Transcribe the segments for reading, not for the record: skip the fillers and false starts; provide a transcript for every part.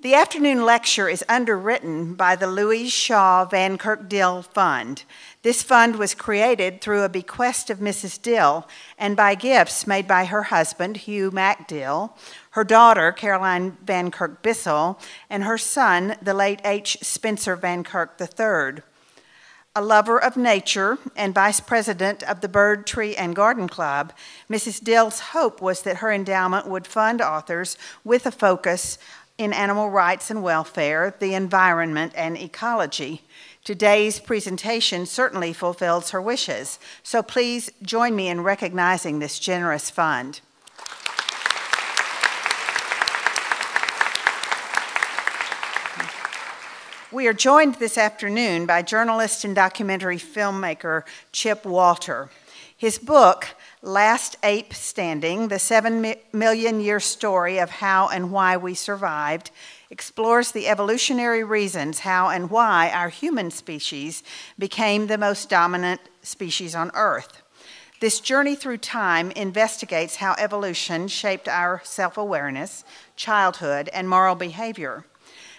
The afternoon lecture is underwritten by the Louise Shaw Van Kirk Dill Fund. This fund was created through a bequest of Mrs. Dill and by gifts made by her husband, Hugh Mac Dill, her daughter, Caroline Van Kirk Bissell, and her son, the late H. Spencer Van Kirk III. A lover of nature and vice president of the Bird, Tree, and Garden Club, Mrs. Dill's hope was that her endowment would fund authors with a focus in animal rights and welfare, the environment, and ecology. Today's presentation certainly fulfills her wishes, so please join me in recognizing this generous fund. We are joined this afternoon by journalist and documentary filmmaker Chip Walter. His book, Last Ape Standing, the 7-million-year story of how and why we survived, explores the evolutionary reasons how and why our human species became the most dominant species on Earth. This journey through time investigates how evolution shaped our self-awareness, childhood, and moral behavior.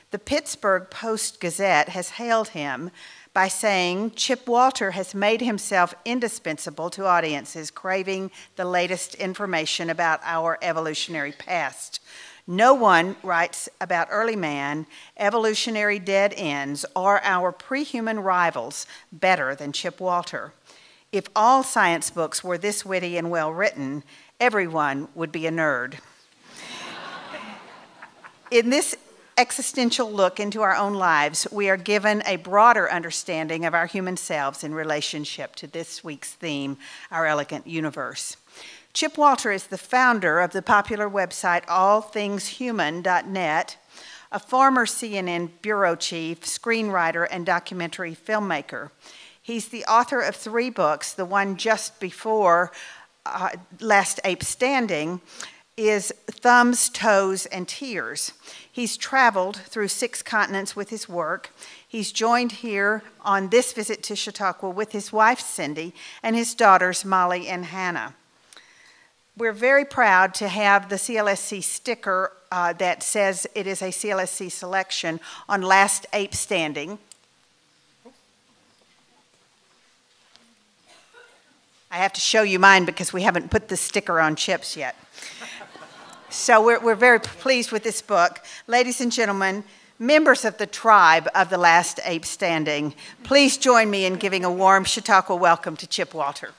The Pittsburgh Post-Gazette has hailed him by saying, Chip Walter has made himself indispensable to audiences craving the latest information about our evolutionary past. No one writes about early man, evolutionary dead ends, or our pre-human rivals better than Chip Walter. If all science books were this witty and well-written, everyone would be a nerd. In this existential look into our own lives, we are given a broader understanding of our human selves in relationship to this week's theme, Our Elegant Universe. Chip Walter is the founder of the popular website allthingshuman.net, a former CNN bureau chief, screenwriter, and documentary filmmaker. He's the author of 3 books. The one just before Last Ape Standing is Thumbs, Toes, and Tears. He's traveled through 6 continents with his work. He's joined here on this visit to Chautauqua with his wife, Cindy, and his daughters, Molly and Hannah. We're very proud to have the CLSC sticker that says it is a CLSC selection on Last Ape Standing. I have to show you mine because we haven't put the sticker on Chip's yet. So we're very pleased with this book. Ladies and gentlemen, members of the tribe of the Last Ape Standing, please join me in giving a warm Chautauqua welcome to Chip Walter.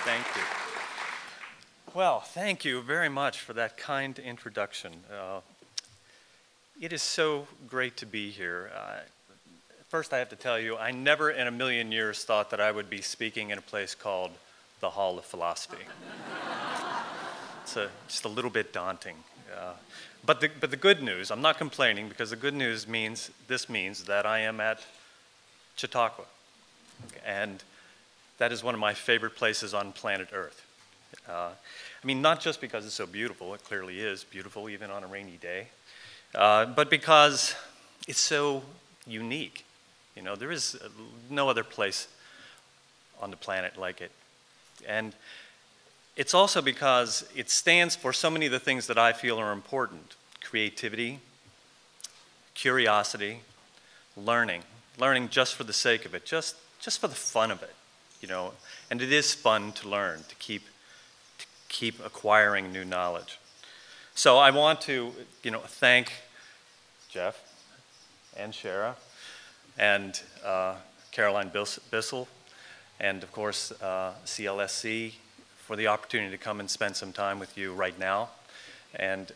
Thank you. Well, thank you very much for that kind introduction. It is so great to be here. First, I have to tell you, I never in a million years thought that I would be speaking in a place called the Hall of Philosophy. It's just a little bit daunting. But the good news, I'm not complaining, because the good news means that I am at Chautauqua. And that is one of my favorite places on planet Earth. I mean, not just because it's so beautiful, it clearly is beautiful even on a rainy day, but because it's so unique. You know, there is no other place on the planet like it. And it's also because it stands for so many of the things that I feel are important: creativity, curiosity, learning just for the sake of it, just for the fun of it, you know. And it is fun to learn, to keep acquiring new knowledge. So I want to, thank Jeff and Shara and Caroline Bissell, and of course CLSC for the opportunity to come and spend some time with you right now and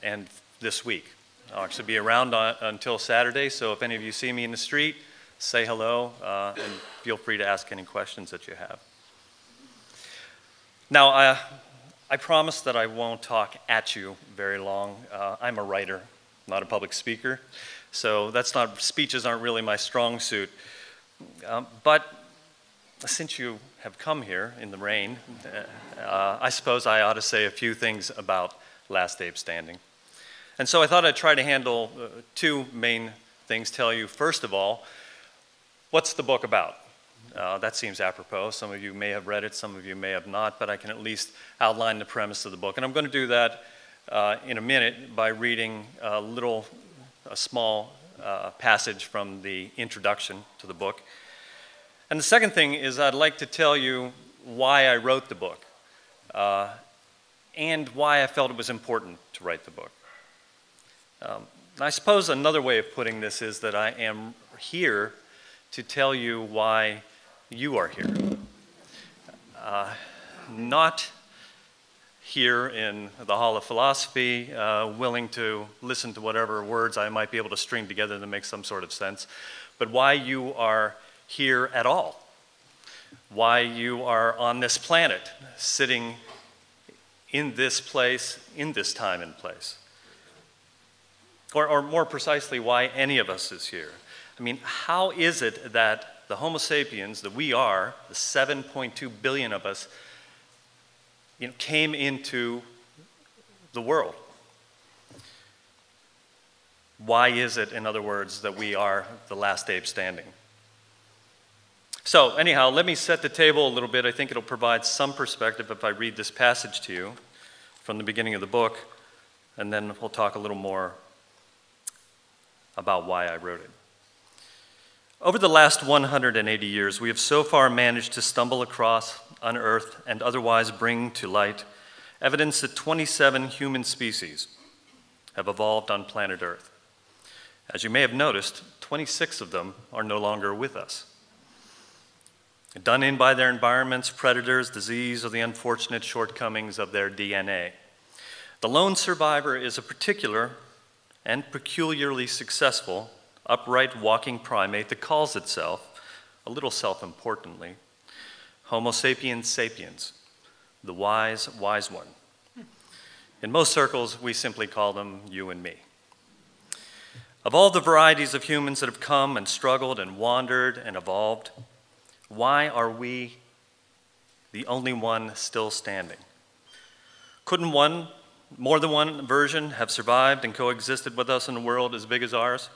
this week. I'll actually be around until Saturday, so if any of you see me in the street, say hello and feel free to ask any questions that you have. Now, I promise that I won't talk at you very long. I'm a writer, not a public speaker, so speeches aren't really my strong suit. But since you have come here in the rain, I suppose I ought to say a few things about Last Ape Standing. And so I thought I'd try to handle 2 main things, tell you, first of all, what's the book about? That seems apropos. Some of you may have read it, some of you may have not, but I can at least outline the premise of the book. And I'm going to do that in a minute by reading a small passage from the introduction to the book. And the second thing is I'd like to tell you why I wrote the book and why I felt it was important to write the book. I suppose another way of putting this is that I am here to tell you why you are here. Not here in the Hall of Philosophy, willing to listen to whatever words I might be able to string together to make some sort of sense, but why you are here at all. Why you are on this planet, sitting in this place, in this time and place. Or more precisely, why any of us is here. I mean, how is it that the Homo sapiens, that we are, the 7.2 billion of us, came into the world? Why is it, in other words, that we are the last ape standing? So anyhow, let me set the table a little bit. I think it'll provide some perspective if I read this passage to you from the beginning of the book, and then we'll talk a little more about why I wrote it. Over the last 180 years, we have so far managed to stumble across, unearth, and otherwise bring to light evidence that 27 human species have evolved on planet Earth. As you may have noticed, 26 of them are no longer with us. Done in by their environments, predators, disease, or the unfortunate shortcomings of their DNA. The lone survivor is a particular and peculiarly successful, upright walking primate that calls itself, a little self-importantly, Homo sapiens sapiens, the wise one. In most circles, we simply call them you and me. Of all the varieties of humans that have come and struggled and wandered and evolved, why are we the only one still standing? Couldn't more than one version have survived and coexisted with us in a world as big as ours?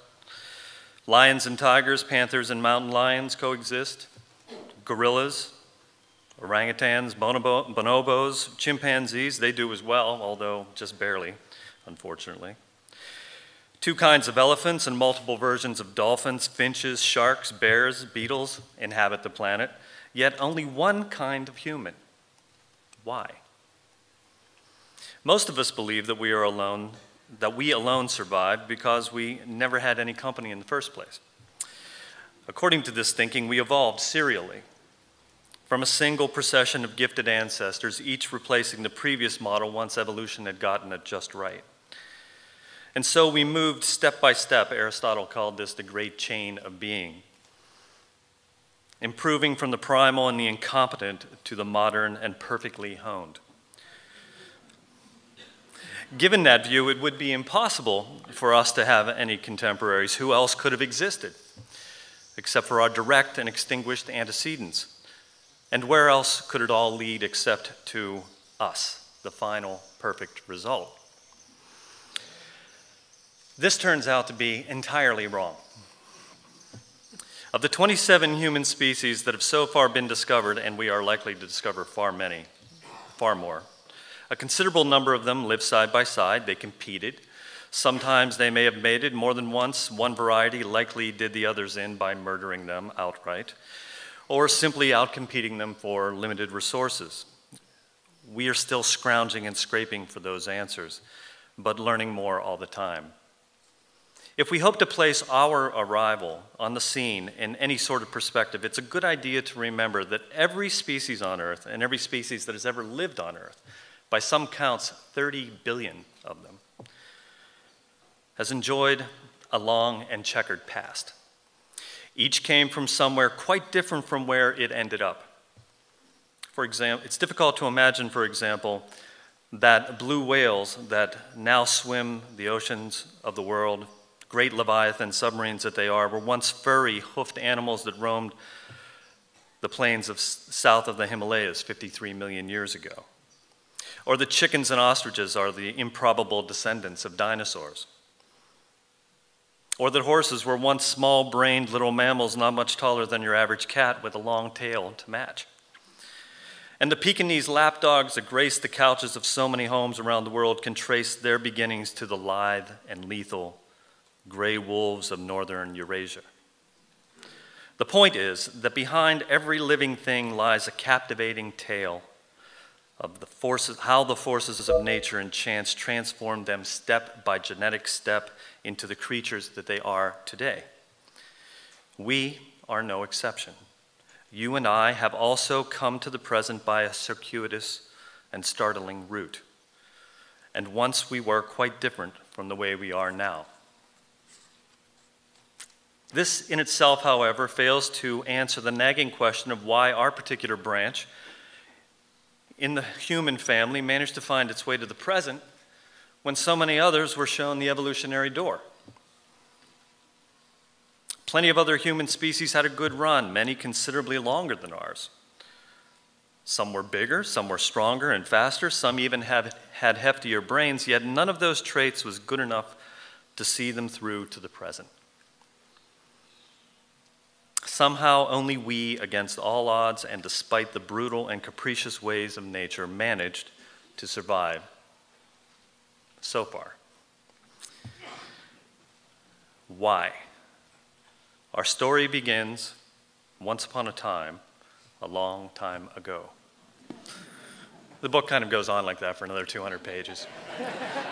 Lions and tigers, panthers and mountain lions coexist. Gorillas, orangutans, bonobos, chimpanzees, they do as well, although just barely, unfortunately. Two kinds of elephants and multiple versions of dolphins, finches, sharks, bears, beetles inhabit the planet, yet only one kind of human. Why? Most of us believe that we alone survived because we never had any company in the first place. According to this thinking, we evolved serially from a single procession of gifted ancestors, each replacing the previous model once evolution had gotten it just right. And so we moved step by step. Aristotle called this the great chain of being, improving from the primal and the incompetent to the modern and perfectly honed. Given that view, it would be impossible for us to have any contemporaries. Who else could have existed except for our direct and extinguished antecedents? And where else could it all lead except to us, the final perfect result? This turns out to be entirely wrong. Of the 27 human species that have so far been discovered, and we are likely to discover far more, a considerable number of them live side by side. They competed. Sometimes they may have mated more than once. One variety likely did the others in by murdering them outright, or simply outcompeting them for limited resources. We are still scrounging and scraping for those answers, but learning more all the time. If we hope to place our arrival on the scene in any sort of perspective, it's a good idea to remember that every species on Earth, and every species that has ever lived on Earth, by some counts 30 billion of them, has enjoyed a long and checkered past. Each came from somewhere quite different from where it ended up. For example, it's difficult to imagine, for example, that blue whales that now swim the oceans of the world, great leviathan submarines that they are, were once furry, hoofed animals that roamed the plains south of the Himalayas 53 million years ago. Or the chickens and ostriches are the improbable descendants of dinosaurs. or that horses were once small-brained little mammals not much taller than your average cat with a long tail to match. And the Pekingese lapdogs that grace the couches of so many homes around the world can trace their beginnings to the lithe and lethal gray wolves of northern Eurasia. The point is that behind every living thing lies a captivating tale of the forces, how the forces of nature and chance transformed them step by genetic step into the creatures that they are today. We are no exception. You and I have also come to the present by a circuitous and startling route. And once we were quite different from the way we are now. This in itself, however, fails to answer the nagging question of why our particular branch in the human family managed to find its way to the present when so many others were shown the evolutionary door. Plenty of other human species had a good run, many considerably longer than ours. Some were bigger, some were stronger and faster, some even had heftier brains, yet none of those traits was good enough to see them through to the present. Somehow only we, against all odds and despite the brutal and capricious ways of nature, managed to survive so far. Why? Our story begins once upon a time, a long time ago. The book kind of goes on like that for another 200 pages.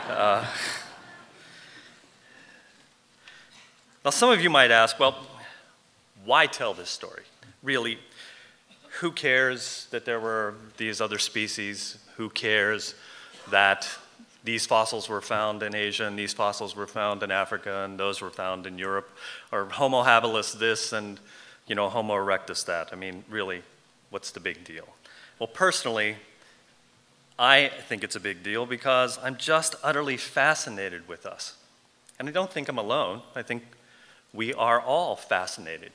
Now, some of you might ask, well, why tell this story? Really, who cares that there were these other species? Who cares that these fossils were found in Asia and these fossils were found in Africa and those were found in Europe? Or Homo habilis this and, Homo erectus that? I mean, really, what's the big deal? Well, personally, I think it's a big deal because I'm just utterly fascinated with us. And I don't think I'm alone. I think we are all fascinated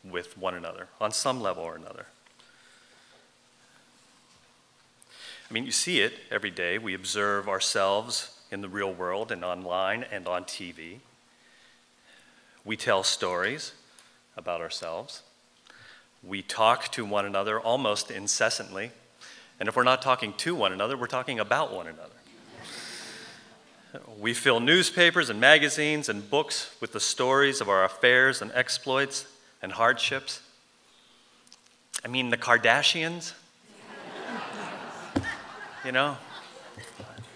with one another on some level or another. I mean, you see it every day. We observe ourselves in the real world and online and on TV. We tell stories about ourselves. We talk to one another almost incessantly. And if we're not talking to one another, we're talking about one another. We fill newspapers and magazines and books with the stories of our affairs and exploits and hardships. I mean, the Kardashians, I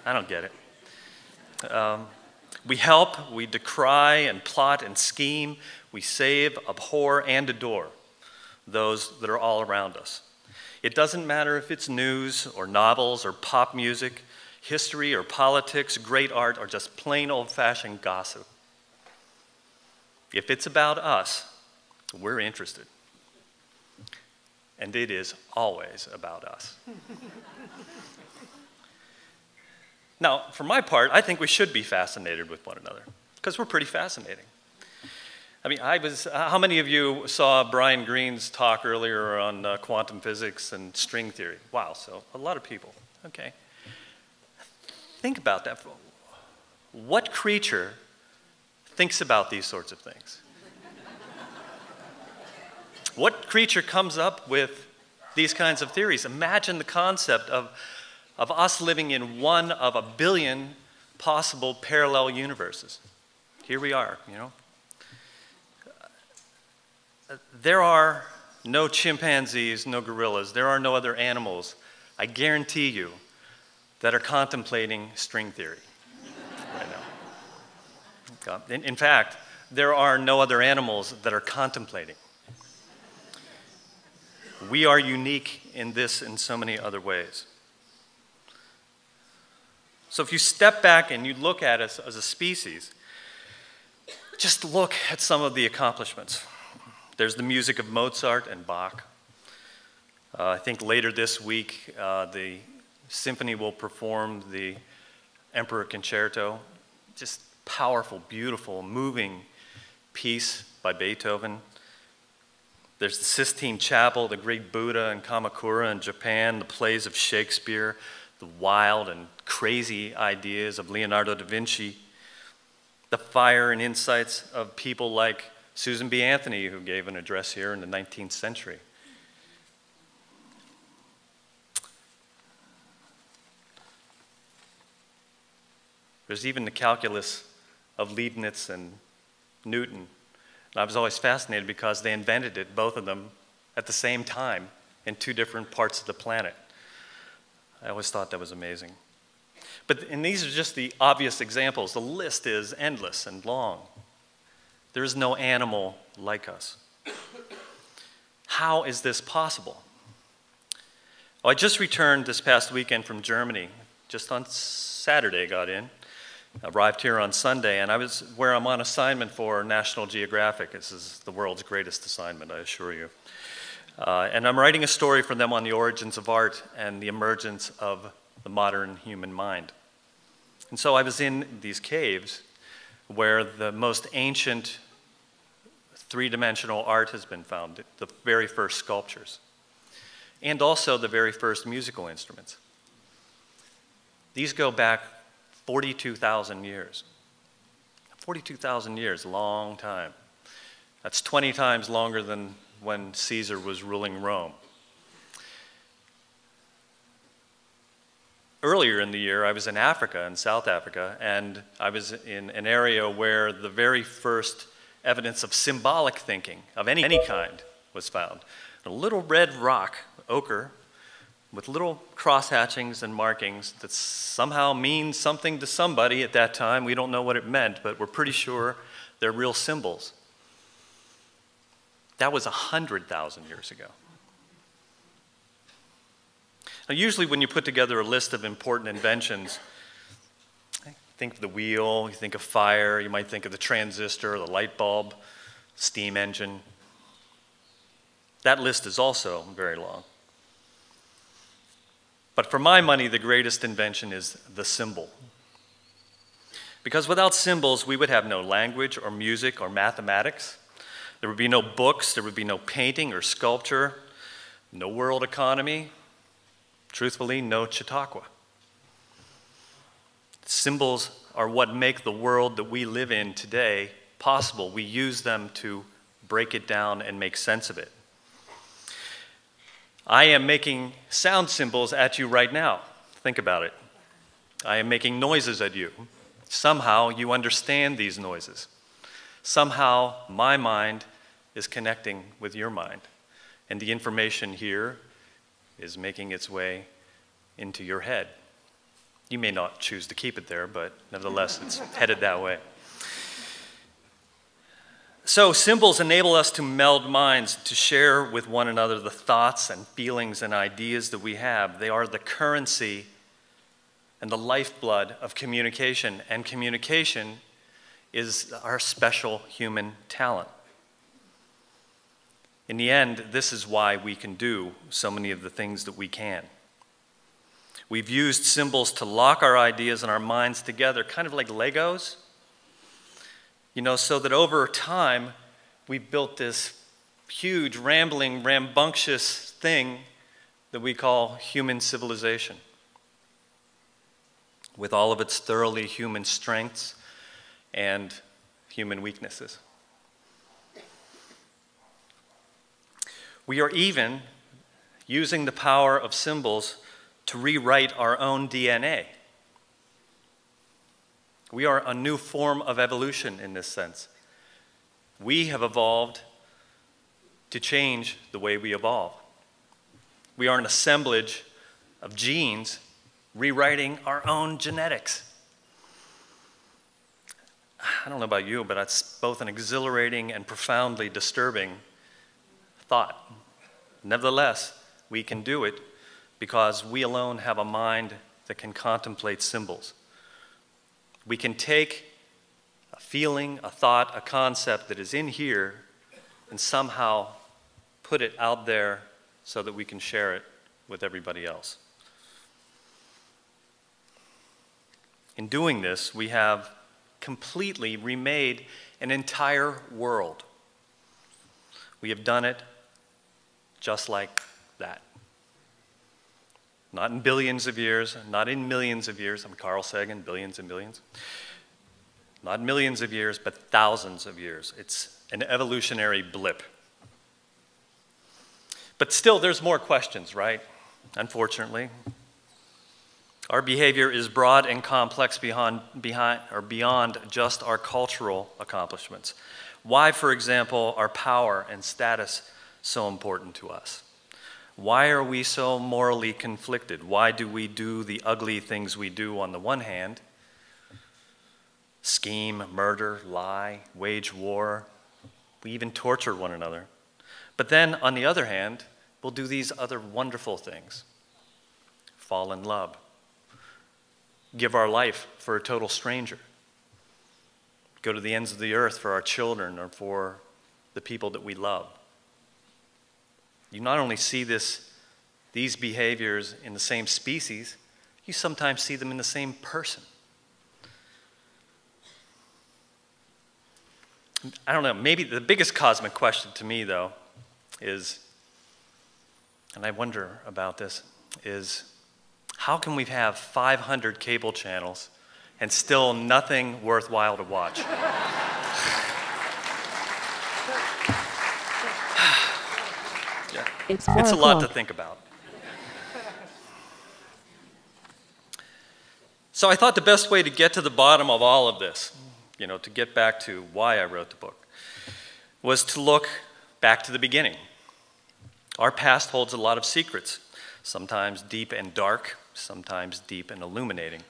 don't get it. We help, we decry and plot and scheme, we save, abhor, and adore those that are all around us. It doesn't matter if it's news or novels or pop music, history or politics, great art, or just plain old-fashioned gossip. If it's about us, we're interested. And it is always about us. Now, for my part, I think we should be fascinated with one another, because we're pretty fascinating. I mean, how many of you saw Brian Greene's talk earlier on quantum physics and string theory? Wow, so a lot of people. Okay. Think about that. What creature thinks about these sorts of things? What creature comes up with these kinds of theories? Imagine the concept of us living in one of a billion possible parallel universes. Here we are, There are no chimpanzees, no gorillas. There are no other animals, I guarantee you, that are contemplating string theory right now. In fact, there are no other animals that are contemplating. We are unique in this and so many other ways. So if you step back and you look at us as a species, just look at some of the accomplishments. There's the music of Mozart and Bach. I think later this week, the symphony will perform the Emperor Concerto. Just powerful, beautiful, moving piece by Beethoven. There's the Sistine Chapel, the great Buddha in Kamakura in Japan, the plays of Shakespeare, the wild and crazy ideas of Leonardo da Vinci. the fire and insights of people like Susan B. Anthony, who gave an address here in the 19th century. There's even the calculus of Leibniz and Newton. And I was always fascinated because they invented it, both of them, at the same time in two different parts of the planet. I always thought that was amazing. And these are just the obvious examples. The list is endless and long. There is no animal like us. How is this possible? Well, I just returned this past weekend from Germany. Just on Saturday got in. Arrived here on Sunday, and I was where I'm on assignment for National Geographic. This is the world's greatest assignment, I assure you. And I'm writing a story for them on the origins of art and the emergence of the modern human mind. And so I was in these caves where the most ancient three-dimensional art has been found, the very first sculptures, and also the very first musical instruments. These go back 42,000 years. 42,000 years, a long time. That's 20 times longer than when Caesar was ruling Rome. Earlier in the year, I was in Africa, in South Africa, and I was in an area where the very first evidence of symbolic thinking of any kind was found. A little red rock, ochre, with little cross-hatchings and markings that somehow mean something to somebody at that time. We don't know what it meant, but we're pretty sure they're real symbols. That was 100,000 years ago. Now, usually when you put together a list of important inventions, think of the wheel, you think of fire, you might think of the transistor, the light bulb, steam engine. That list is also very long. But for my money, the greatest invention is the symbol. Because without symbols, we would have no language or music or mathematics. There would be no books, there would be no painting or sculpture, no world economy, truthfully, no Chautauqua. Symbols are what make the world that we live in today possible. We use them to break it down and make sense of it. I am making sound symbols at you right now. Think about it. I am making noises at you. Somehow you understand these noises. Somehow my mind is connecting with your mind. And the information here is making its way into your head. You may not choose to keep it there, but nevertheless, it's headed that way. So symbols enable us to meld minds, to share with one another the thoughts and feelings and ideas that we have. They are the currency and the lifeblood of communication, and communication is our special human talent. In the end, this is why we can do so many of the things that we can. We've used symbols to lock our ideas and our minds together, kind of like Legos. So that over time, we've built this huge, rambling, rambunctious thing that we call human civilization, with all of its thoroughly human strengths and human weaknesses. We are even using the power of symbols to rewrite our own DNA. We are a new form of evolution in this sense. We have evolved to change the way we evolve. We are an assemblage of genes rewriting our own genetics. I don't know about you, but it's both an exhilarating and profoundly disturbing thought. Nevertheless, we can do it because we alone have a mind that can contemplate symbols. We can take a feeling, a thought, a concept that is in here and somehow put it out there so that we can share it with everybody else. In doing this, we have completely remade an entire world. We have done it just like that. Not in billions of years, not in millions of years. I'm Carl Sagan, billions and billions. Not millions of years, but thousands of years. It's an evolutionary blip. But still, there's more questions, right? Unfortunately. Our behavior is broad and complex beyond just our cultural accomplishments. Why, for example, are power and status so important to us? Why are we so morally conflicted? Why do we do the ugly things we do on the one hand? Scheme, murder, lie, wage war. We even torture one another. But then, on the other hand, we'll do these other wonderful things. Fall in love. Give our life for a total stranger. Go to the ends of the earth for our children or for the people that we love. You not only see these behaviors in the same species, you sometimes see them in the same person. I don't know, maybe the biggest cosmic question to me, though, is, and I wonder about this, is how can we have 500 cable channels and still nothing worthwhile to watch? Yeah. It's a lot to think about. So I thought the best way to get to the bottom of all of this, to get back to why I wrote the book, was to look back to the beginning. Our past holds a lot of secrets, sometimes deep and dark, sometimes deep and illuminating.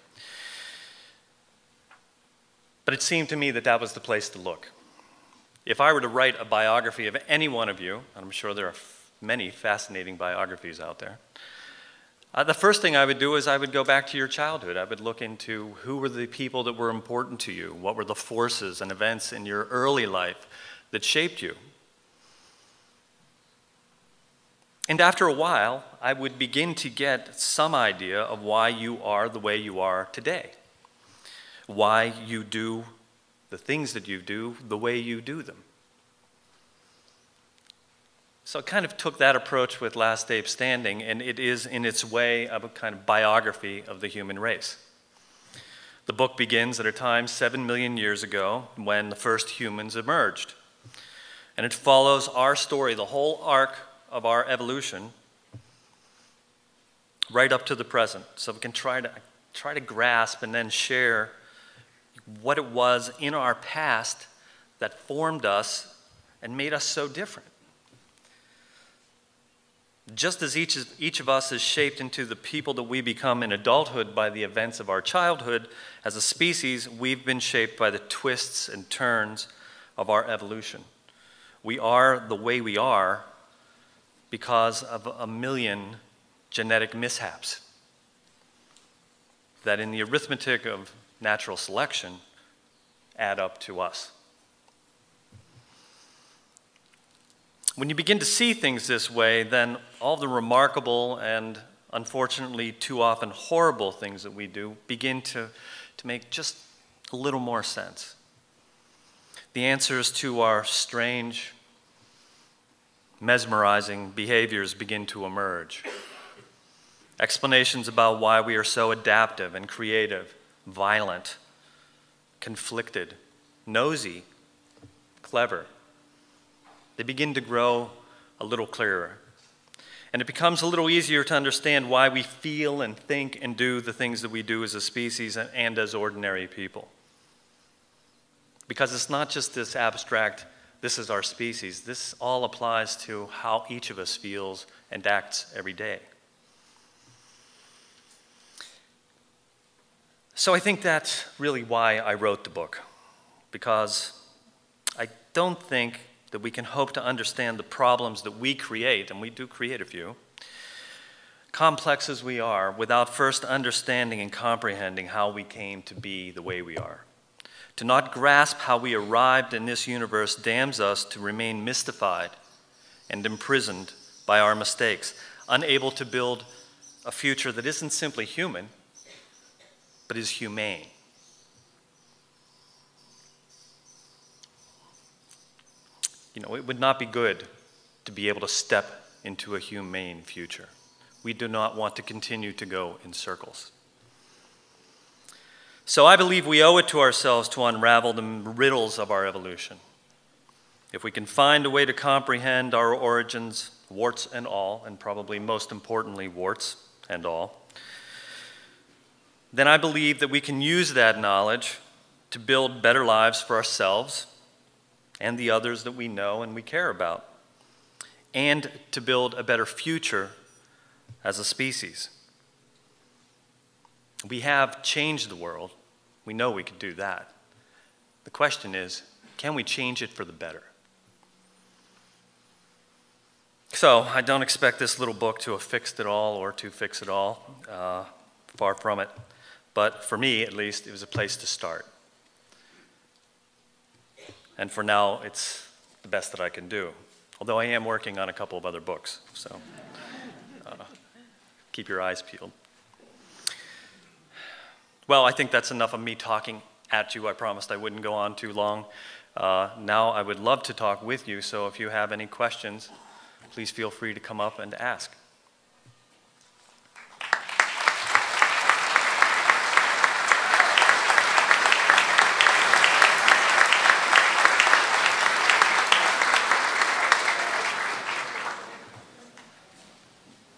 But it seemed to me that that was the place to look. If I were to write a biography of any one of you, and I'm sure there are many fascinating biographies out there, the first thing I would do is I would go back to your childhood. I would look into who were the people that were important to you, what were the forces and events in your early life that shaped you. And after a while, I would begin to get some idea of why you are the way you are today, why you do the things that you do the way you do them. So I kind of took that approach with Last Ape Standing, and it is in its way of a kind of biography of the human race. The book begins at a time 7 million years ago when the first humans emerged. And it follows our story, the whole arc of our evolution, right up to the present. So we can try to grasp and then share what it was in our past that formed us and made us so different. Just as each of us is shaped into the people that we become in adulthood by the events of our childhood, as a species, we've been shaped by the twists and turns of our evolution. We are the way we are because of a million genetic mishaps that in the arithmetic of natural selection add up to us. When you begin to see things this way, then all the remarkable and unfortunately too often horrible things that we do begin to make just a little more sense. The answers to our strange, mesmerizing behaviors begin to emerge. Explanations about why we are so adaptive and creative, violent, conflicted, nosy, clever. They begin to grow a little clearer. And it becomes a little easier to understand why we feel and think and do the things that we do as a species and as ordinary people. Because it's not just this abstract, this is our species. This all applies to how each of us feels and acts every day. So I think that's really why I wrote the book. Because I don't think that we can hope to understand the problems that we create, and we do create a few, complex as we are, without first understanding and comprehending how we came to be the way we are. To not grasp how we arrived in this universe damns us to remain mystified and imprisoned by our mistakes, unable to build a future that isn't simply human, but is humane. It would not be good to be able to step into a humane future. We do not want to continue to go in circles. So I believe we owe it to ourselves to unravel the riddles of our evolution. If we can find a way to comprehend our origins, warts and all, and probably most importantly, warts and all, then I believe that we can use that knowledge to build better lives for ourselves and the others that we know and we care about, and to build a better future as a species. We have changed the world. We know we can do that. The question is, can we change it for the better? So I don't expect this little book to have fixed it all or to fix it all. Far from it. But for me, at least, it was a place to start. And for now, it's the best that I can do. Although I am working on a couple of other books, so keep your eyes peeled. Well, I think that's enough of me talking at you. I promised I wouldn't go on too long. Now I would love to talk with you, so if you have any questions, please feel free to come up and ask.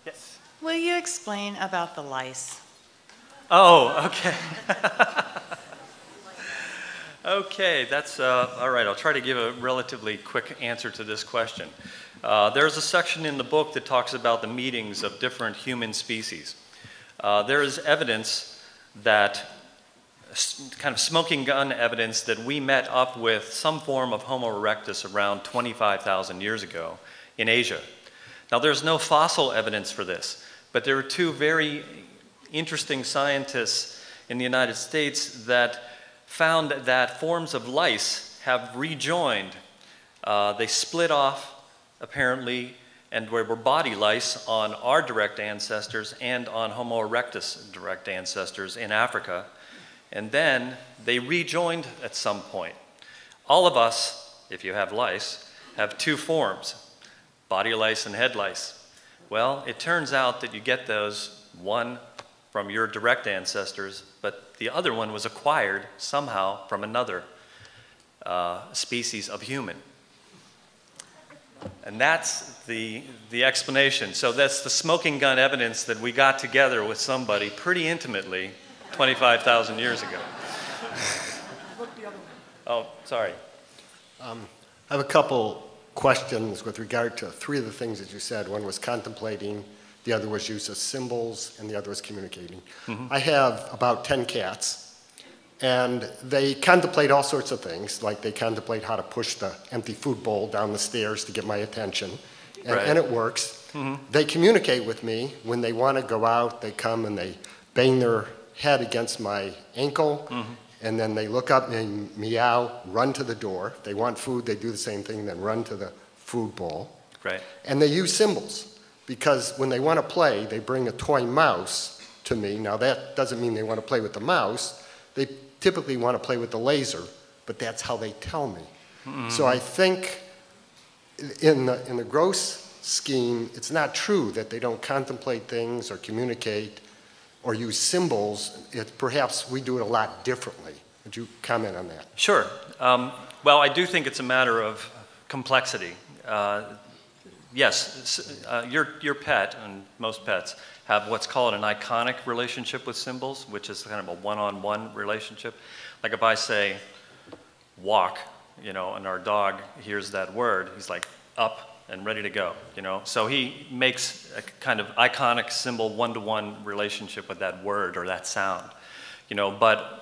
Yes? Will you explain about the lice? Oh, okay. Okay, that's all right. I'll try to give a relatively quick answer to this question. There's a section in the book that talks about the meetings of different human species. There is evidence that, kind of smoking gun evidence, that we met up with some form of Homo erectus around 25,000 years ago in Asia. Now, there's no fossil evidence for this, but there are two very interesting scientists in the United States that found that forms of lice have rejoined. They split off, apparently, and were body lice on our direct ancestors and on Homo erectus direct ancestors in Africa. And then they rejoined at some point. All of us, if you have lice, have two forms, body lice and head lice. Well, it turns out that you get those, one from your direct ancestors, but the other one was acquired somehow from another species of human. And that's the explanation. So that's the smoking gun evidence that we got together with somebody pretty intimately 25,000 years ago. Oh, sorry. I have a couple questions with regard to three of the things that you said. One was contemplating, the other was use of symbols, and the other was communicating. Mm-hmm. I have about 10 cats, and they contemplate all sorts of things, like they contemplate how to push the empty food bowl down the stairs to get my attention, and it works. Mm-hmm. They communicate with me. When they want to go out, they come and they bang their head against my ankle, mm-hmm. and then they look up and meow, run to the door. If they want food, they do the same thing, then run to the food bowl. Right. And they use symbols. Because when they want to play, they bring a toy mouse to me. Now, that doesn't mean they want to play with the mouse. They typically want to play with the laser, but that's how they tell me. Mm-hmm. So I think in the gross scheme, it's not true that they don't contemplate things or communicate or use symbols. Perhaps we do it a lot differently. Would you comment on that? Sure. Well, I do think it's a matter of complexity. Yes, your pet, and most pets, have what's called an iconic relationship with symbols, which is kind of a one-on-one relationship. Like if I say, walk, and our dog hears that word, he's like, up and ready to go, So he makes a kind of iconic symbol, one-to-one relationship with that word or that sound, But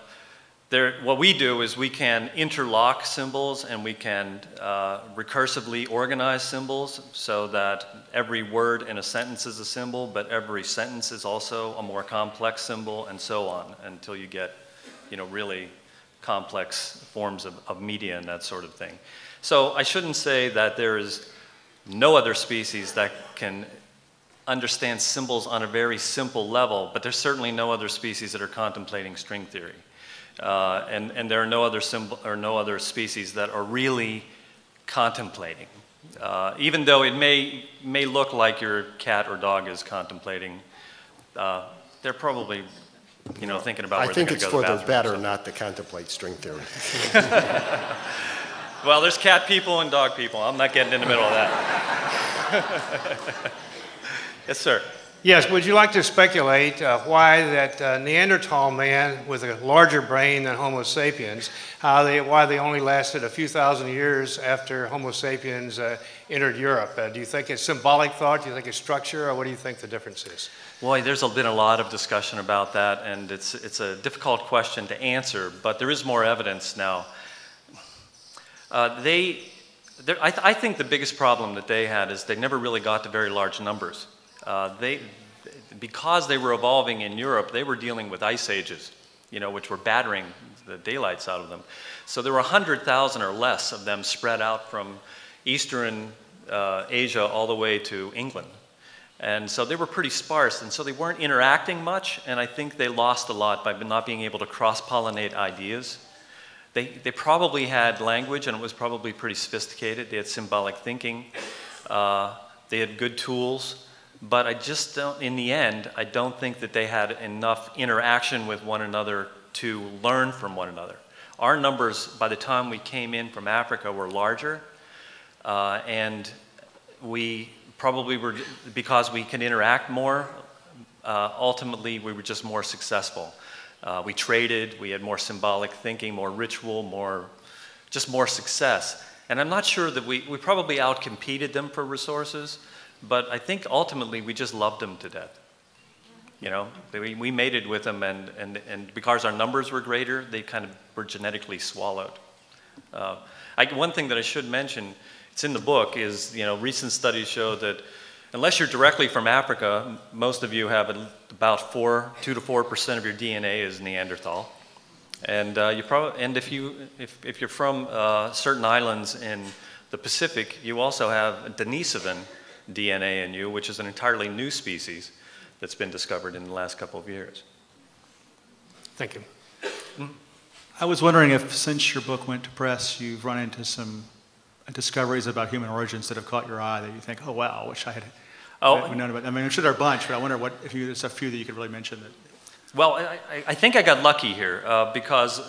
what we do is we can interlock symbols and we can recursively organize symbols so that every word in a sentence is a symbol, but every sentence is also a more complex symbol, and so on, until you get, really complex forms of media and that sort of thing. So I shouldn't say that there is no other species that can understand symbols on a very simple level, but there's certainly no other species that are contemplating string theory. And there are no other species that are really contemplating. Even though it may look like your cat or dog is contemplating, they're probably you know, thinking about I where they're think going to it's go to for the the bathroom. better not to contemplate string theory. Well, there's cat people and dog people. I'm not getting in the middle of that. Yes, sir. Yes, would you like to speculate why that Neanderthal man with a larger brain than Homo sapiens, why they only lasted a few thousand years after Homo sapiens entered Europe? Do you think it's symbolic thought? Do you think it's structure? Or what do you think the difference is? Boy, there's been a lot of discussion about that, and it's a difficult question to answer, but there is more evidence now. I think the biggest problem that they had is they never really got to very large numbers. Because they were evolving in Europe, they were dealing with ice ages, you know, which were battering the daylights out of them. So there were 100,000 or less of them spread out from Eastern Asia all the way to England. And so they were pretty sparse, and so they weren't interacting much, and I think they lost a lot by not being able to cross-pollinate ideas. They probably had language, and it was probably pretty sophisticated. They had symbolic thinking. They had good tools. But I just don't, in the end, I don't think that they had enough interaction with one another to learn from one another. Our numbers, by the time we came in from Africa, were larger, and we probably were, because we could interact more, ultimately we were just more successful. We traded, we had more symbolic thinking, more ritual, just more success. And I'm not sure that we probably outcompeted them for resources, but I think ultimately we just loved them to death. You know, we mated with them, and because our numbers were greater, they kind of were genetically swallowed. One thing that I should mention, it's in the book, is, you know, recent studies show that unless you're directly from Africa, most of you have about 2 to 4% of your DNA is Neanderthal. And if you're from certain islands in the Pacific, you also have Denisovan DNA in you, which is an entirely new species that's been discovered in the last couple of years. Thank you. I was wondering if, since your book went to press, you've run into some discoveries about human origins that have caught your eye that you think, oh wow, I wish I had known about. I mean, I'm sure there are a bunch, but I wonder if there's a few that you could really mention. Well, I think I got lucky here because,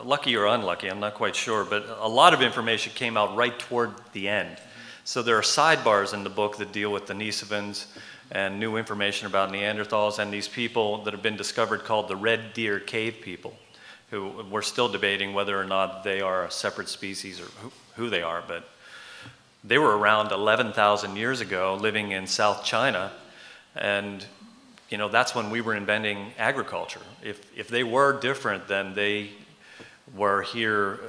lucky or unlucky, I'm not quite sure, but a lot of information came out right toward the end. So there are sidebars in the book that deal with Denisovans and new information about Neanderthals and these people that have been discovered called the Red Deer Cave people, who we're still debating whether or not they are a separate species or who they are, but they were around 11,000 years ago living in South China, and you know, that's when we were inventing agriculture. If they were different, then they were here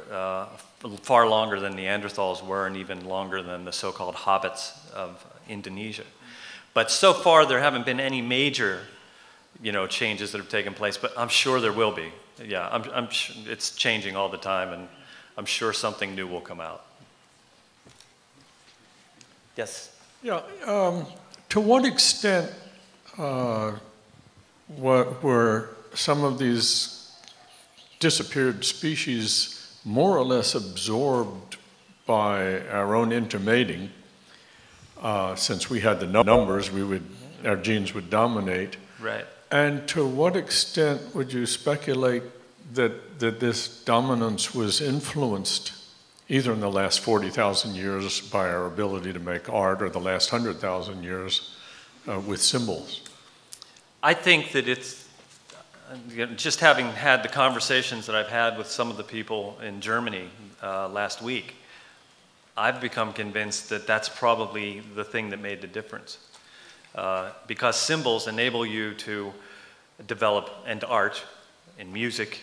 far longer than Neanderthals were, and even longer than the so-called hobbits of Indonesia. But so far, there haven't been any major, you know, changes that have taken place. But I'm sure there will be. Yeah, it's changing all the time, and I'm sure something new will come out. Yes. Yeah. To what extent were some of these disappeared species more or less absorbed by our own intermating? Since we had the numbers, our genes would dominate. Right. And to what extent would you speculate that this dominance was influenced either in the last 40,000 years by our ability to make art or the last 100,000 years with symbols? I think that it's, just having had the conversations that I've had with some of the people in Germany last week, I've become convinced that that's probably the thing that made the difference. Because symbols enable you to develop, and art and music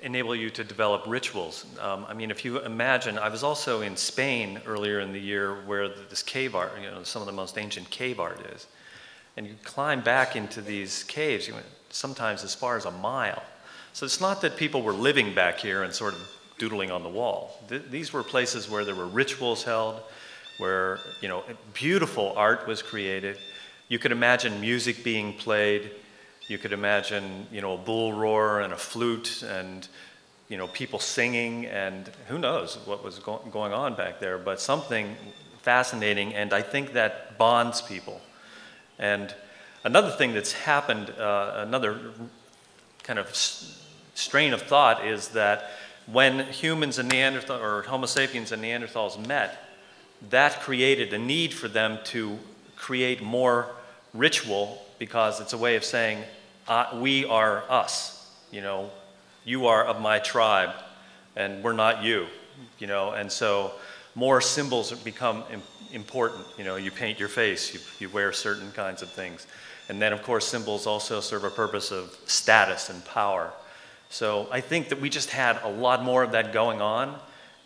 enable you to develop rituals. I mean, if you imagine, I was also in Spain earlier in the year where this cave art, you know, some of the most ancient cave art is. And you climb back into these caves, you went sometimes as far as a mile. So it's not that people were living back here and sort of doodling on the wall. These were places where there were rituals held, where, you know, beautiful art was created. You could imagine music being played. You could imagine, you know, a bull roar and a flute and, you know, people singing, and who knows what was going on back there, but something fascinating, and I think that bonds people. And Another thing that's happened, another kind of strain of thought is that when humans and Neanderthal, or Homo sapiens and Neanderthals met, that created a need for them to create more ritual, because it's a way of saying, we are us, you know, you are of my tribe and we're not you, you know, and so more symbols become important. You know, you paint your face, you wear certain kinds of things. And then of course symbols also serve a purpose of status and power. So I think that we just had a lot more of that going on,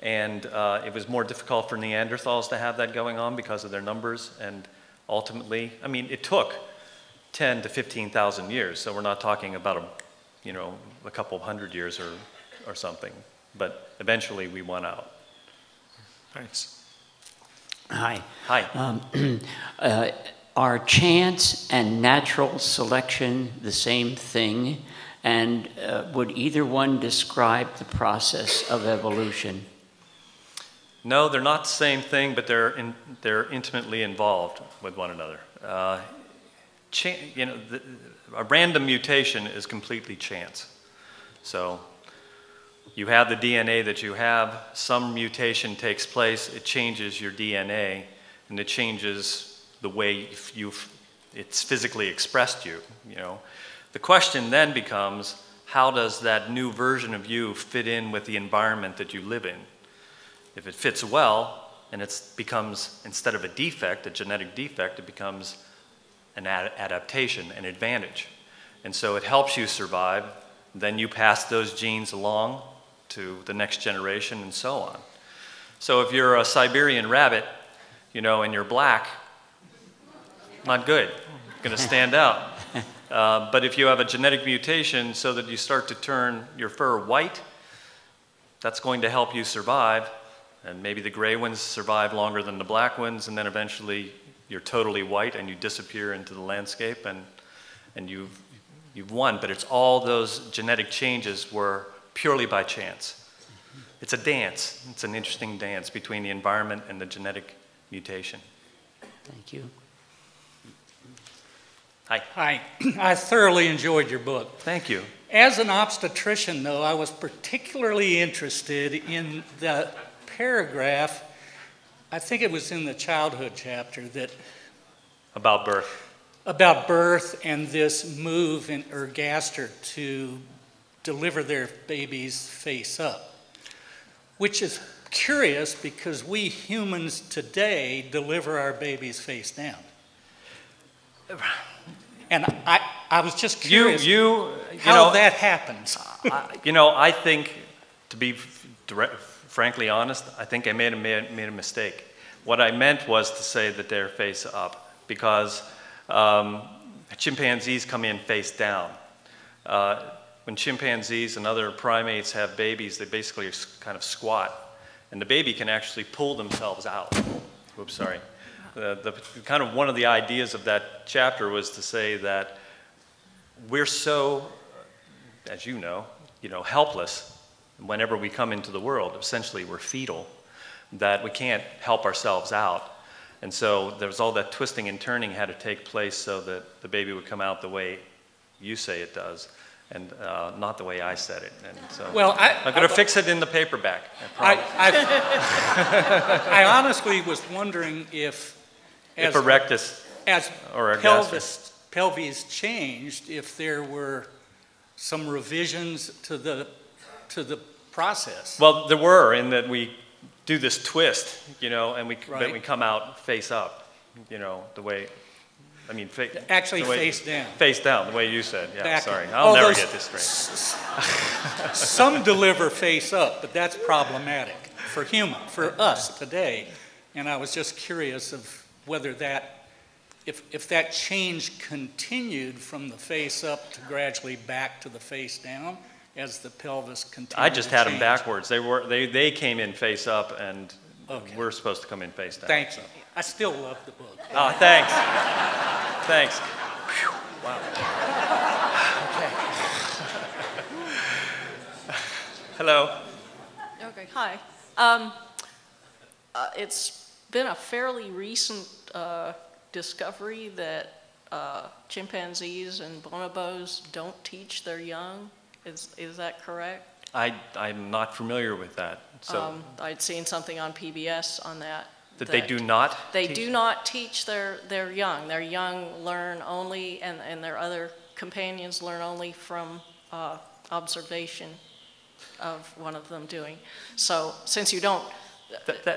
and it was more difficult for Neanderthals to have that going on because of their numbers, and ultimately, I mean, it took 10 to 15,000 years, so we're not talking about a couple of hundred years or something, but eventually we won out. Thanks. Hi. Hi. Are chance and natural selection the same thing? And would either one describe the process of evolution? No, they're not the same thing, but they're intimately involved with one another. A random mutation is completely chance. So you have the DNA that you have, some mutation takes place, it changes your DNA, and it changes the way it's physically expressed you, you know. The question then becomes, how does that new version of you fit in with the environment that you live in? If it fits well, and it becomes, instead of a defect, a genetic defect, it becomes an adaptation, an advantage. And so it helps you survive, then you pass those genes along to the next generation and so on. So if you're a Siberian rabbit, you know, and you're black, not good, gonna stand out. But if you have a genetic mutation so that you start to turn your fur white, that's going to help you survive. And maybe the gray ones survive longer than the black ones, and then eventually you're totally white and you disappear into the landscape, and you've won. But it's all those genetic changes were purely by chance. It's a dance. It's an interesting dance between the environment and the genetic mutation. Thank you. Hi. Hi. I thoroughly enjoyed your book. Thank you. As an obstetrician, though, I was particularly interested in the paragraph, I think it was in the childhood chapter, that About birth. about birth and this move in ergaster to deliver their babies face up, which is curious because we humans today deliver our babies face down. And I was just curious how that happens. I think, to be frankly honest, I think I made a mistake. What I meant was to say that they're face up, because chimpanzees come in face down. When chimpanzees and other primates have babies, they basically kind of squat, and the baby can actually pull themselves out. Oops, sorry. Kind of one of the ideas of that chapter was to say that we're so, as you know, helpless whenever we come into the world. Essentially, we're fetal, that we can't help ourselves out. And so there was all that twisting and turning had to take place so that the baby would come out the way you say it does, and not the way I said it. And so I'm going to fix it in the paperback. I honestly was wondering if erectus as or pelvis changed, if there were some revisions to the process. Well, there were, in that we do this twist, and we come out face up, the way, face down. Face down, the way you said. Yeah, Back sorry, I'll never get this straight. Some deliver face up, but that's problematic for us today. And I was just curious of whether if that change continued from the face up to gradually back to the face down as the pelvis continued. I just had them backwards. They came in face up, and we're supposed to come in face down. Thank you. I still love the book. Oh, thanks. Thanks. Whew. Wow. Okay. Hello. Okay. Hi. It's been a fairly recent discovery that chimpanzees and bonobos don't teach their young. Is that correct? I'm not familiar with that. So I'd seen something on PBS on that. that they do not They teach? do not teach their young. Their young learn only, and their other companions learn only from observation of one of them doing. So since you don't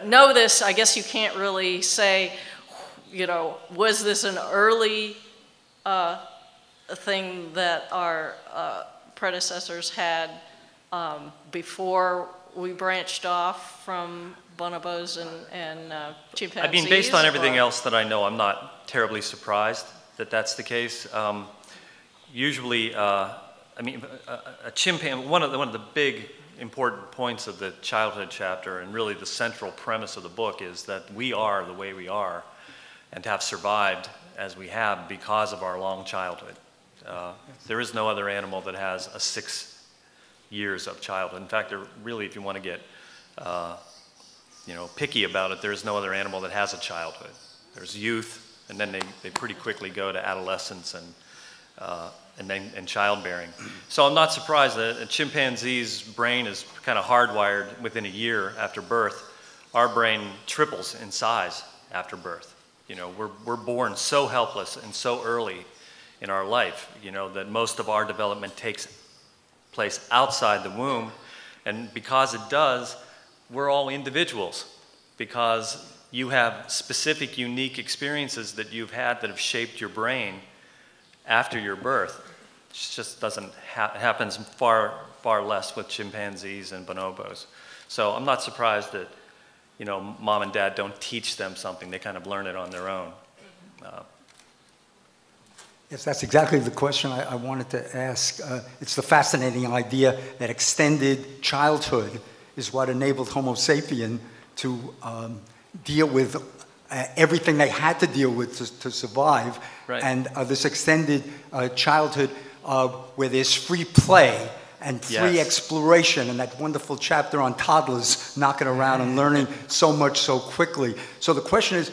know this, I guess you can't really say, was this an early thing that our predecessors had before we branched off from bonobos and chimpanzees? I mean, based on everything else that I know, I'm not terribly surprised that that's the case. Usually, a chimpanzee, one of the big important points of the childhood chapter, and really the central premise of the book, is that we are the way we are and have survived as we have because of our long childhood. There is no other animal that has a 6 years of childhood. In fact, really, if you want to get picky about it, there is no other animal that has a childhood. There's youth, and then they pretty quickly go to adolescence and childbearing. So I'm not surprised that a chimpanzee's brain is kind of hardwired within a year after birth. Our brain triples in size after birth. We're born so helpless and so early in our life, that most of our development takes place outside the womb. And because it does, we're all individuals, because you have specific, unique experiences that you've had that have shaped your brain after your birth. It just doesn't happens far less with chimpanzees and bonobos. So I'm not surprised that mom and dad don't teach them something. They kind of learn it on their own. Yes, that's exactly the question I wanted to ask. It's the fascinating idea that extended childhood is what enabled Homo sapien to deal with everything they had to deal with to survive. Right. And this extended childhood where there's free play and free exploration, and that wonderful chapter on toddlers knocking around and learning so much so quickly. So the question is,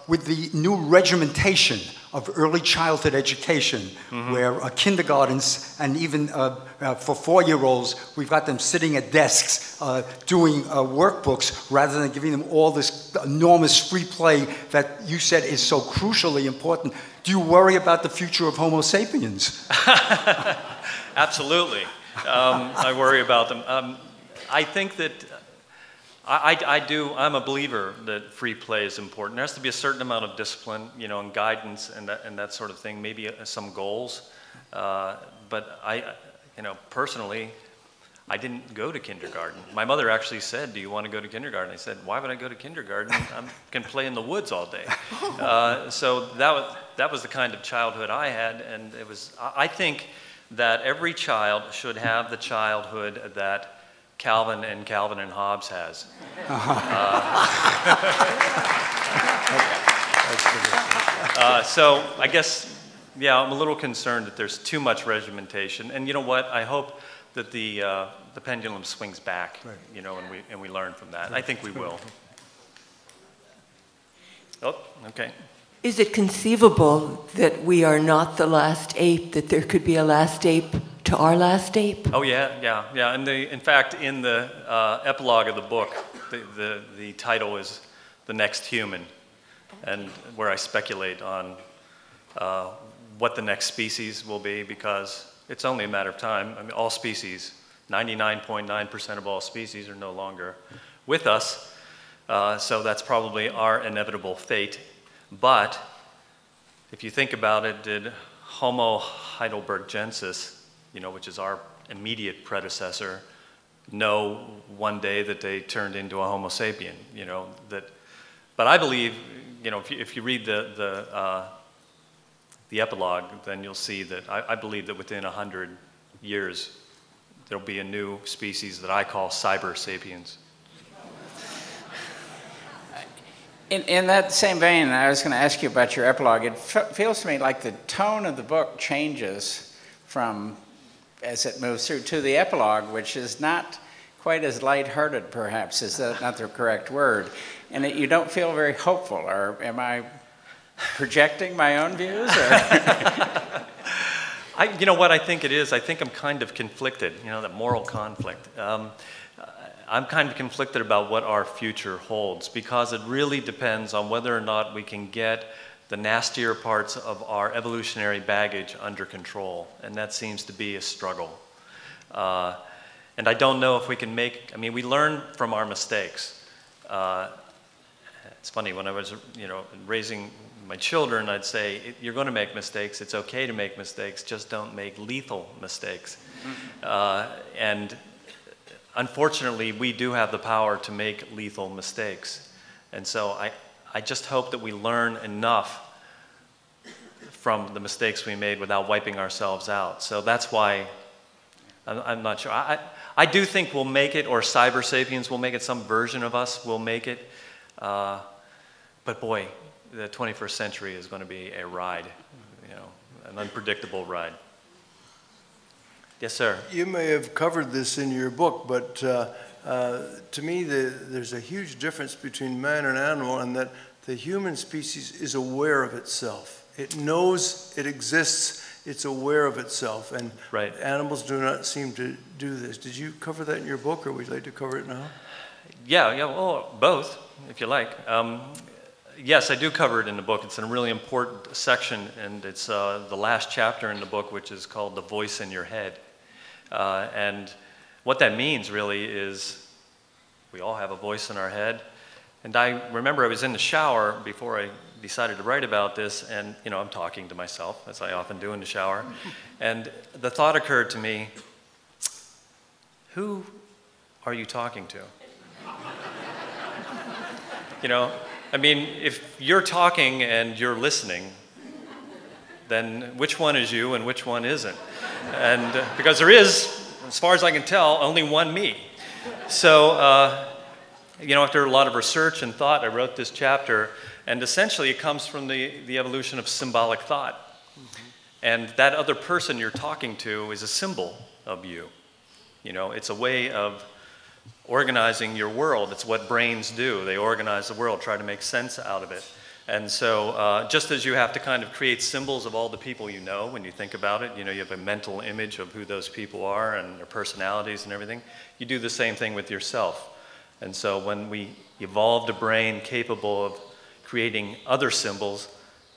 with the new regimentation of early childhood education, where kindergartens and even for 4-year-olds, we've got them sitting at desks doing workbooks rather than giving them all this enormous free play that you said is so crucially important. Do you worry about the future of Homo sapiens? Absolutely. I worry about them. I think that I'm a believer that free play is important. There has to be a certain amount of discipline, and guidance and that sort of thing, maybe some goals. But personally, I didn't go to kindergarten. My mother actually said, "Do you want to go to kindergarten?" I said, "Why would I go to kindergarten? I can play in the woods all day." So that was the kind of childhood I had, and it was. I think that every child should have the childhood that Calvin and Hobbes has. So I guess, I'm a little concerned that there's too much regimentation. And you know what? I hope that the pendulum swings back, and we learn from that. I think we will. Oh, okay. Is it conceivable that we are not the last ape, that there could be a last ape to our last ape? Oh yeah. And in fact, in the epilogue of the book, the title is "The Next Human," and where I speculate on what the next species will be, because it's only a matter of time. I mean, all species, 99.9% of all species, are no longer with us, so that's probably our inevitable fate. But if you think about it, did Homo heidelbergensis, which is our immediate predecessor, know one day that they turned into a Homo sapien? But I believe, if you read the epilogue, then you'll see that I believe that within 100 years there'll be a new species that I call cyber sapiens. In that same vein, I was going to ask you about your epilogue. It feels to me like the tone of the book changes from, as it moves through, to the epilogue, which is not quite as lighthearted, perhaps. Is that not the correct word? And you don't feel very hopeful, or am I projecting my own views? Or? You know what I think it is? I think I'm kind of conflicted, you know, that moral conflict. I'm kind of conflicted about what our future holds because it really depends on whether or not we can get the nastier parts of our evolutionary baggage under control, and that seems to be a struggle. And I don't know if we can we learn from our mistakes. It's funny, when I was, raising my children, I'd say, you're going to make mistakes. It's okay to make mistakes. Just don't make lethal mistakes. And unfortunately, we do have the power to make lethal mistakes. And so I just hope that we learn enough from the mistakes we made without wiping ourselves out. So that's why I'm not sure. I do think we'll make it, or cyber sapiens will make it, some version of us will make it. But boy, the 21st century is going to be a ride, an unpredictable ride. Yes, sir. You may have covered this in your book, but to me, there's a huge difference between man and animal, and that the human species is aware of itself. It knows it exists. It's aware of itself, and animals do not seem to do this. Did you cover that in your book, or would you like to cover it now? Yeah, well, both, if you like. Yes, I do cover it in the book. It's a really important section, and it's the last chapter in the book, which is called The Voice in Your Head. And what that means really is we all have a voice in our head. And I remember I was in the shower before I decided to write about this, and I'm talking to myself, as I often do in the shower. And the thought occurred to me, who are you talking to? If you're talking and you're listening, then which one is you and which one isn't? And because there is, as far as I can tell, only one me. So, after a lot of research and thought, I wrote this chapter, and essentially it comes from the evolution of symbolic thought. Mm-hmm. And that other person you're talking to is a symbol of you. It's a way of organizing your world. It's what brains do. They organize the world, try to make sense out of it. And so just as you have to kind of create symbols of all the people you know when you think about it, you have a mental image of who those people are and their personalities and everything, you do the same thing with yourself. And so when we evolved a brain capable of creating other symbols,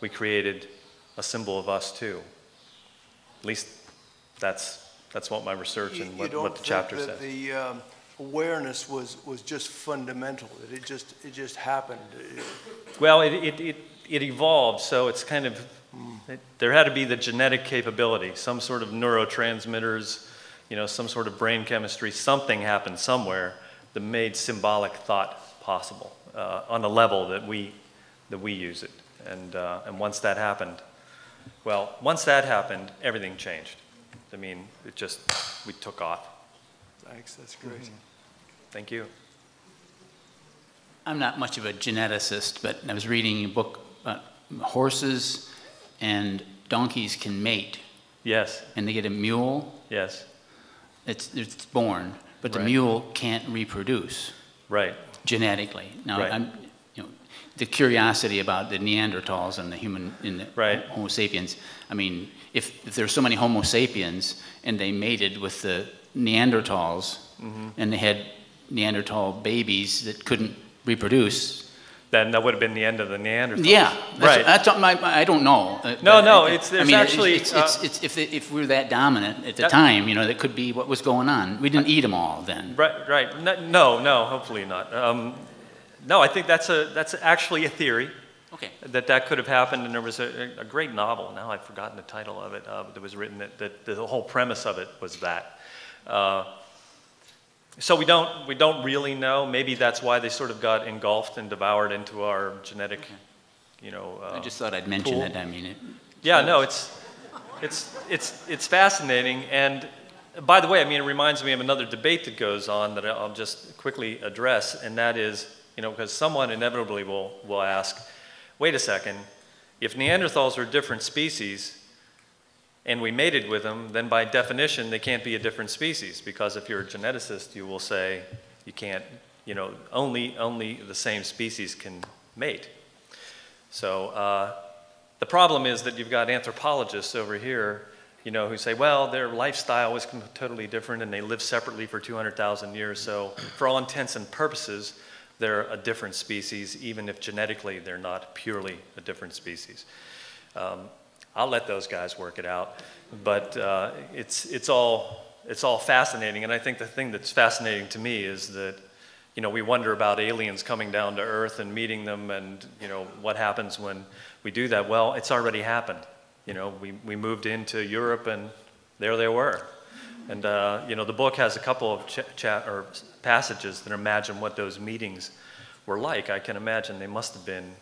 we created a symbol of us too. At least that's what my research and what the chapter says. The awareness was just fundamental. That it just happened. Well, it evolved, so it's kind of there had to be the genetic capability, some sort of neurotransmitters, some sort of brain chemistry. Something happened somewhere that made symbolic thought possible on the level that we use it. And once that happened, everything changed. We took off. Thanks, that's great. Mm-hmm. Thank you. I'm not much of a geneticist, but I was reading a book about horses and donkeys can mate. Yes. And they get a mule. Yes. It's born, but the mule can't reproduce. Right. Genetically. Now, the curiosity about the Neanderthals and the Homo sapiens. If there's so many Homo sapiens and they mated with the Neanderthals, mm-hmm. and they had Neanderthal babies that couldn't reproduce, then that would have been the end of the Neanderthals. Yeah, I don't know. If we're that dominant at the time, that could be what was going on. We didn't eat them all then. Right. No, hopefully not. No, I think that's actually a theory. Okay. That could have happened, and there was a great novel. Now I've forgotten the title of it. That was written. That the whole premise of it was that. So we don't really know. Maybe that's why they sort of got engulfed and devoured into our genetic, I just thought I'd mention pool. it. It's fascinating. And by the way, it reminds me of another debate that goes on that I'll just quickly address, and that is, because someone inevitably will ask, wait a second, if Neanderthals are a different species, and we mated with them, then by definition, they can't be a different species, because if you're a geneticist, you will say you can't, only the same species can mate. So The problem is that you've got anthropologists over here, you know, who say, well, their lifestyle was totally different and they lived separately for 200,000 years. So for all intents and purposes, they're a different species, even if genetically they're not purely a different species. I'll let those guys work it out, but it's all fascinating. And I think the thing that's fascinating to me is that, you know, we wonder about aliens coming down to Earth and meeting them, and you know what happens when we do that. Well, it's already happened. You know, we moved into Europe, and there they were. And you know, the book has a couple of passages that imagine what those meetings were like. I can imagine they must have been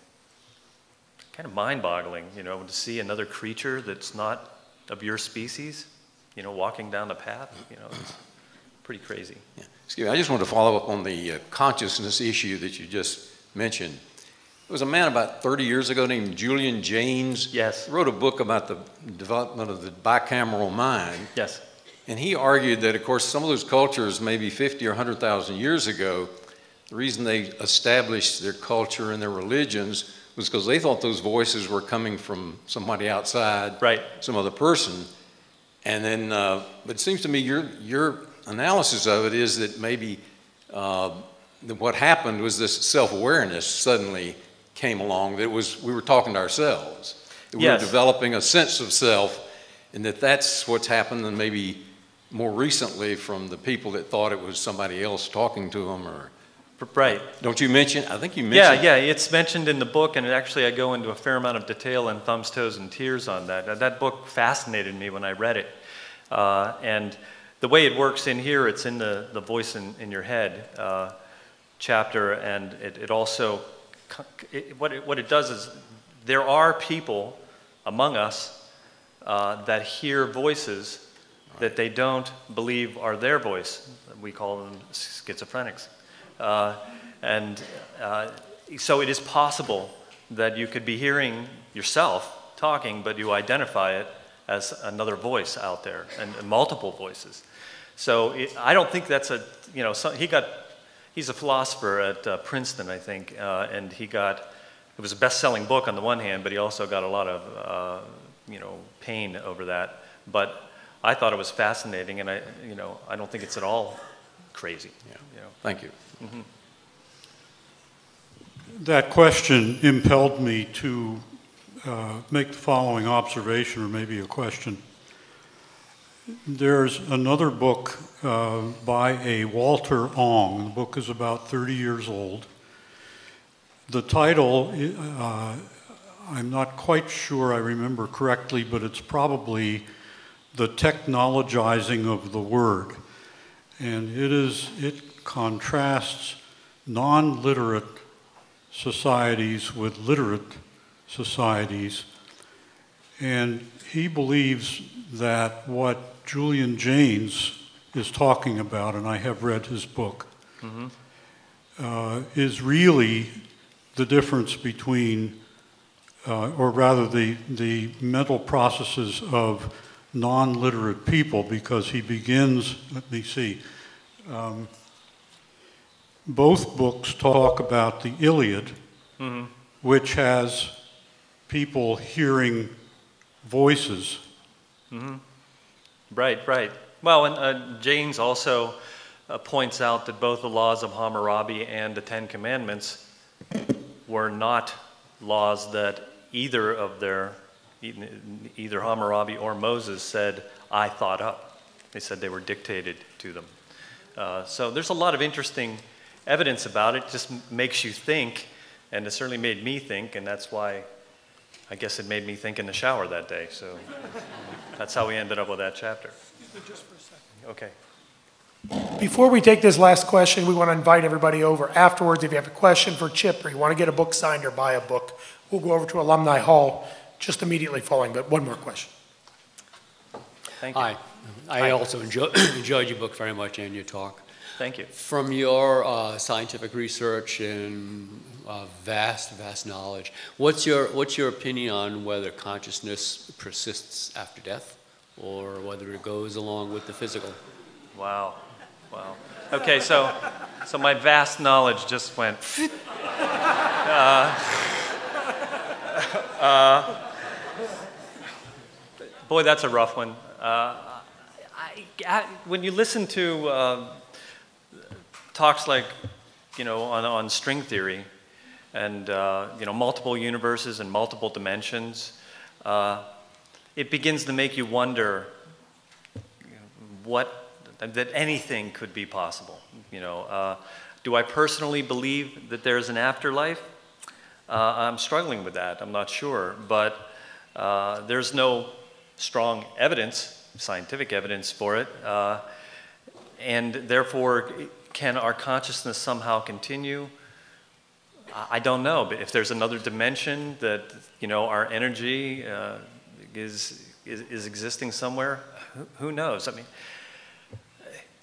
kind of mind-boggling. You know, to see another creature that's not of your species, you know, walking down the path. You know, it's pretty crazy. Yeah. Excuse me, I just wanted to follow up on the consciousness issue that you just mentioned. There was a man about 30 years ago named Julian Jaynes. Yes. Wrote a book about the development of the bicameral mind. Yes. And he argued that, of course, some of those cultures, maybe 50 or 100,000 years ago, the reason they established their culture and their religions was because they thought those voices were coming from somebody outside, right, some other person. And then, but it seems to me your analysis of it is that maybe what happened was this self-awareness suddenly came along. That was, we were talking to ourselves. We yes. were developing a sense of self, and that's what's happened, and maybe more recently from the people that thought it was somebody else talking to them, or right. Don't you mention? I think you mentioned. Yeah, it's mentioned in the book, and actually I go into a fair amount of detail in Thumbs, Toes, and Tears on that. That book fascinated me when I read it, and the way it works in here, it's in the voice in your head chapter, and it also, what it does is there are people among us that hear voices that they don't believe are their voice. We call them schizophrenics. So it is possible that you could be hearing yourself talking, but you identify it as another voice out there, and multiple voices. So I don't think that's a, you know, he's a philosopher at Princeton, I think, and it was a best-selling book on the one hand, but he also got a lot of, you know, pain over that. But I thought it was fascinating, and I don't think it's at all crazy. Yeah. You know. Thank you. Mm-hmm. That question impelled me to make the following observation, or maybe a question. There's another book by a Walter Ong. The book is about 30 years old. The title, I'm not quite sure I remember correctly, but it's probably The Technologizing of the Word. And it contrasts non-literate societies with literate societies. And he believes that what Julian Jaynes is talking about, and I have read his book, is really the difference between, or rather the mental processes of non-literate people, because he begins, let me see, both books talk about the Iliad, which has people hearing voices. Right. Well, and Jaynes also points out that both the laws of Hammurabi and the Ten Commandments were not laws that either Hammurabi or Moses said, I thought up. They said they were dictated to them. So there's a lot of interesting evidence about it. It just makes you think, and it certainly made me think, and that's why I guess it made me think in the shower that day. So that's how we ended up with that chapter. Just for a second. Okay. Before we take this last question, we want to invite everybody over. Afterwards, if you have a question for Chip, or you want to get a book signed or buy a book, we'll go over to Alumni Hall just immediately following, but one more question. Thank you. Hi. I also enjoyed your book very much and your talk. Thank you. From your scientific research and vast knowledge, what's your opinion on whether consciousness persists after death, or whether it goes along with the physical? Wow. Okay, so my vast knowledge just went. Boy, that's a rough one. When you listen to talks like, on string theory and, multiple universes and multiple dimensions, it begins to make you wonder that anything could be possible. Do I personally believe that there's an afterlife? I'm struggling with that. I'm not sure. But there's no strong evidence, scientific evidence for it. And therefore, can our consciousness somehow continue? I don't know. But if there's another dimension that, our energy is existing somewhere, who knows? I mean,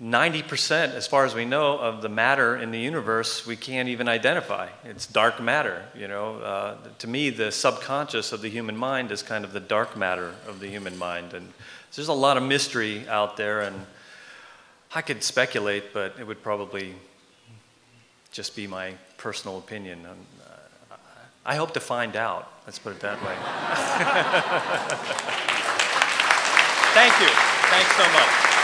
90%, as far as we know, of the matter in the universe we can't even identify. It's dark matter, To me, the subconscious of the human mind is kind of the dark matter of the human mind. And there's a lot of mystery out there, and I could speculate, but it would probably just be my personal opinion. I hope to find out. Let's put it that way. Thank you. Thanks so much.